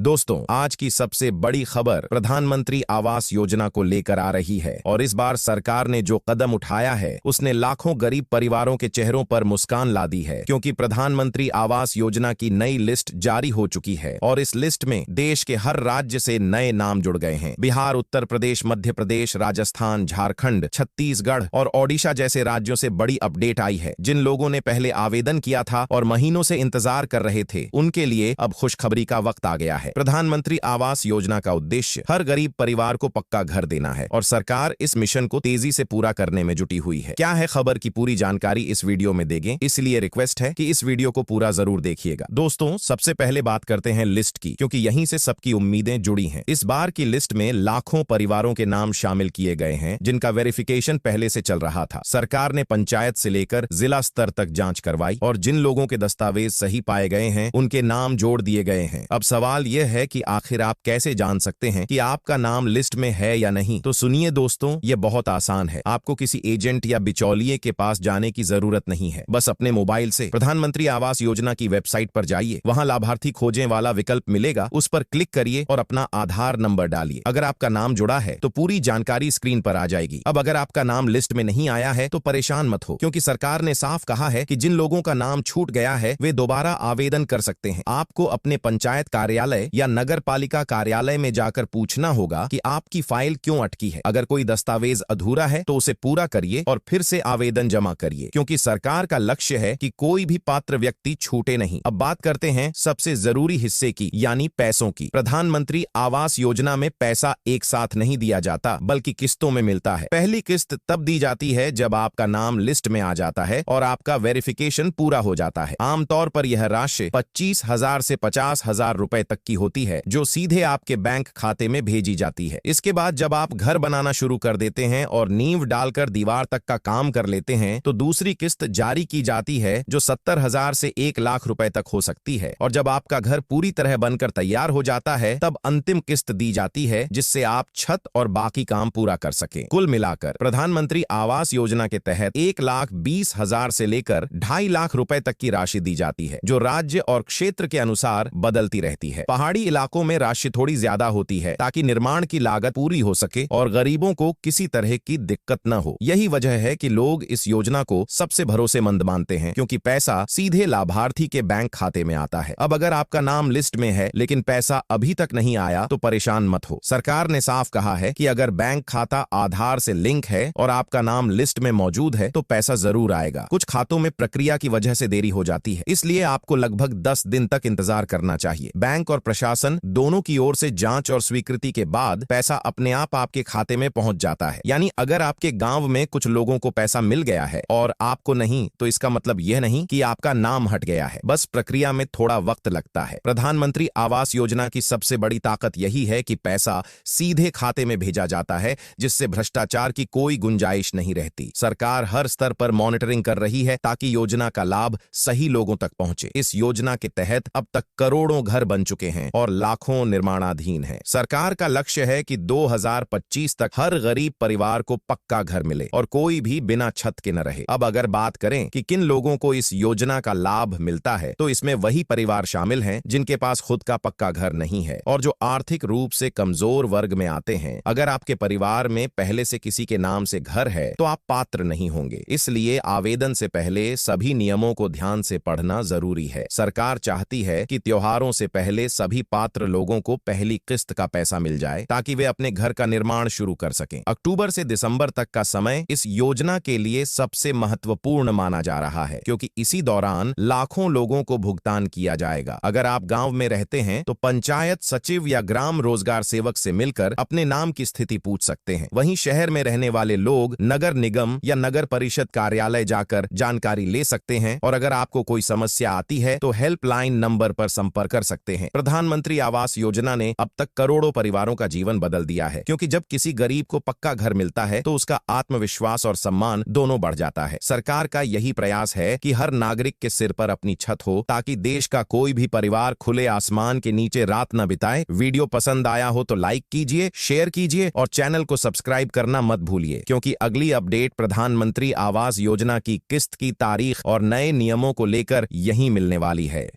दोस्तों, आज की सबसे बड़ी खबर प्रधानमंत्री आवास योजना को लेकर आ रही है और इस बार सरकार ने जो कदम उठाया है उसने लाखों गरीब परिवारों के चेहरों पर मुस्कान ला दी है, क्योंकि प्रधानमंत्री आवास योजना की नई लिस्ट जारी हो चुकी है और इस लिस्ट में देश के हर राज्य से नए नाम जुड़ गए हैं। बिहार, उत्तर प्रदेश, मध्य प्रदेश, राजस्थान, झारखंड, छत्तीसगढ़ और ओडिशा जैसे राज्यों से बड़ी अपडेट आई है। जिन लोगों ने पहले आवेदन किया था और महीनों से इंतजार कर रहे थे, उनके लिए अब खुशखबरी का वक्त आ गया है। प्रधानमंत्री आवास योजना का उद्देश्य हर गरीब परिवार को पक्का घर देना है और सरकार इस मिशन को तेजी से पूरा करने में जुटी हुई है। क्या है खबर की पूरी जानकारी इस वीडियो में देंगे, इसलिए रिक्वेस्ट है कि इस वीडियो को पूरा जरूर देखिएगा। दोस्तों, सबसे पहले बात करते हैं लिस्ट की, क्योंकि यहीं से सबकी उम्मीदें जुड़ी हैं। इस बार की लिस्ट में लाखों परिवारों के नाम शामिल किए गए हैं, जिनका वेरिफिकेशन पहले से चल रहा था। सरकार ने पंचायत से लेकर जिला स्तर तक जांच करवाई और जिन लोगों के दस्तावेज सही पाए गए हैं उनके नाम जोड़ दिए गए हैं। अब सवाल यह है कि आखिर आप कैसे जान सकते हैं कि आपका नाम लिस्ट में है या नहीं? तो सुनिए दोस्तों, ये बहुत आसान है। आपको किसी एजेंट या बिचौलिए के पास जाने की जरूरत नहीं है। बस अपने मोबाइल से प्रधानमंत्री आवास योजना की वेबसाइट पर जाइए, वहां लाभार्थी खोजें वाला विकल्प मिलेगा, उस पर क्लिक करिए और अपना आधार नंबर डालिए। अगर आपका नाम जुड़ा है तो पूरी जानकारी स्क्रीन पर आ जाएगी। अब अगर आपका नाम लिस्ट में नहीं आया है तो परेशान मत हो, क्योंकि सरकार ने साफ कहा है कि जिन लोगों का नाम छूट गया है वे दोबारा आवेदन कर सकते हैं। आपको अपने पंचायत कार्यालय या नगर पालिका कार्यालय में जाकर पूछना होगा कि आपकी फाइल क्यों अटकी है। अगर कोई दस्तावेज अधूरा है तो उसे पूरा करिए और फिर से आवेदन जमा करिए, क्योंकि सरकार का लक्ष्य है कि कोई भी पात्र व्यक्ति छूटे नहीं। अब बात करते हैं सबसे जरूरी हिस्से की, यानी पैसों की। प्रधानमंत्री आवास योजना में पैसा एक साथ नहीं दिया जाता, बल्कि किस्तों में मिलता है। पहली किस्त तब दी जाती है जब आपका नाम लिस्ट में आ जाता है और आपका वेरिफिकेशन पूरा हो जाता है। आमतौर पर यह राशि 25,000 से 50,000 रुपए तक की होती है, जो सीधे आपके बैंक खाते में भेजी जाती है। इसके बाद जब आप घर बनाना शुरू कर देते हैं और नींव डालकर दीवार तक का काम कर लेते हैं तो दूसरी किस्त जारी की जाती है, जो 70,000 से 1 लाख रुपए तक हो सकती है। और जब आपका घर पूरी तरह बनकर तैयार हो जाता है तब अंतिम किस्त दी जाती है, जिससे आप छत और बाकी काम पूरा कर सकें। कुल मिलाकर प्रधानमंत्री आवास योजना के तहत 1,20,000 से लेकर 2.5 लाख रुपए तक की राशि दी जाती है, जो राज्य और क्षेत्र के अनुसार बदलती रहती है। पहाड़ी इलाकों में राशि थोड़ी ज्यादा होती है ताकि निर्माण की लागत पूरी हो सके और गरीबों को किसी तरह की दिक्कत न हो। यही वजह है कि लोग इस योजना को सबसे भरोसेमंद मानते हैं, क्योंकि पैसा सीधे लाभार्थी के बैंक खाते में आता है। अब अगर आपका नाम लिस्ट में है लेकिन पैसा अभी तक नहीं आया तो परेशान मत हो। सरकार ने साफ कहा है कि अगर बैंक खाता आधार से लिंक है और आपका नाम लिस्ट में मौजूद है तो पैसा जरूर आएगा। कुछ खातों में प्रक्रिया की वजह से देरी हो जाती है, इसलिए आपको लगभग 10 दिन तक इंतजार करना चाहिए। बैंक और प्रशासन दोनों की ओर से जांच और स्वीकृति के बाद पैसा अपने आप आपके खाते में पहुंच जाता है। यानी अगर आपके गांव में कुछ लोगों को पैसा मिल गया है और आपको नहीं, तो इसका मतलब यह नहीं कि आपका नाम हट गया है, बस प्रक्रिया में थोड़ा वक्त लगता है। प्रधानमंत्री आवास योजना की सबसे बड़ी ताकत यही है कि पैसा सीधे खाते में भेजा जाता है, जिससे भ्रष्टाचार की कोई गुंजाइश नहीं रहती। सरकार हर स्तर पर मॉनिटरिंग कर रही है ताकि योजना का लाभ सही लोगों तक पहुंचे। इस योजना के तहत अब तक करोड़ों घर बन चुके हैं और लाखों निर्माणाधीन हैं। सरकार का लक्ष्य है कि 2025 तक हर गरीब परिवार को पक्का घर मिले और कोई भी बिना छत के न रहे। अब अगर बात करें कि किन लोगों को इस योजना का लाभ मिलता है, तो इसमें वही परिवार शामिल हैं जिनके पास खुद का पक्का घर नहीं है और जो आर्थिक रूप से कमजोर वर्ग में आते हैं। अगर आपके परिवार में पहले से किसी के नाम से घर है तो आप पात्र नहीं होंगे, इसलिए आवेदन से पहले सभी नियमों को ध्यान से पढ़ना जरूरी है। सरकार चाहती है कि त्योहारों से पहले सभी पात्र लोगों को पहली किस्त का पैसा मिल जाए, ताकि वे अपने घर का निर्माण शुरू कर सकें। अक्टूबर से दिसंबर तक का समय इस योजना के लिए सबसे महत्वपूर्ण माना जा रहा है, क्योंकि इसी दौरान लाखों लोगों को भुगतान किया जाएगा। अगर आप गांव में रहते हैं तो पंचायत सचिव या ग्राम रोजगार सेवक से मिलकर अपने नाम की स्थिति पूछ सकते हैं। वहीं शहर में रहने वाले लोग नगर निगम या नगर परिषद कार्यालय जाकर जानकारी ले सकते हैं और अगर आपको कोई समस्या आती है तो हेल्पलाइन नंबर पर संपर्क कर सकते हैं। प्रधानमंत्री आवास योजना ने अब तक करोड़ों परिवारों का जीवन बदल दिया है, क्योंकि जब किसी गरीब को पक्का घर मिलता है तो उसका आत्मविश्वास और सम्मान दोनों बढ़ जाता है। सरकार का यही प्रयास है कि हर नागरिक के सिर पर अपनी छत हो, ताकि देश का कोई भी परिवार खुले आसमान के नीचे रात न बिताए। वीडियो पसंद आया हो तो लाइक कीजिए, शेयर कीजिए और चैनल को सब्सक्राइब करना मत भूलिए, क्योंकि अगली अपडेट प्रधानमंत्री आवास योजना की किस्त की तारीख और नए नियमों को लेकर यहीं मिलने वाली है।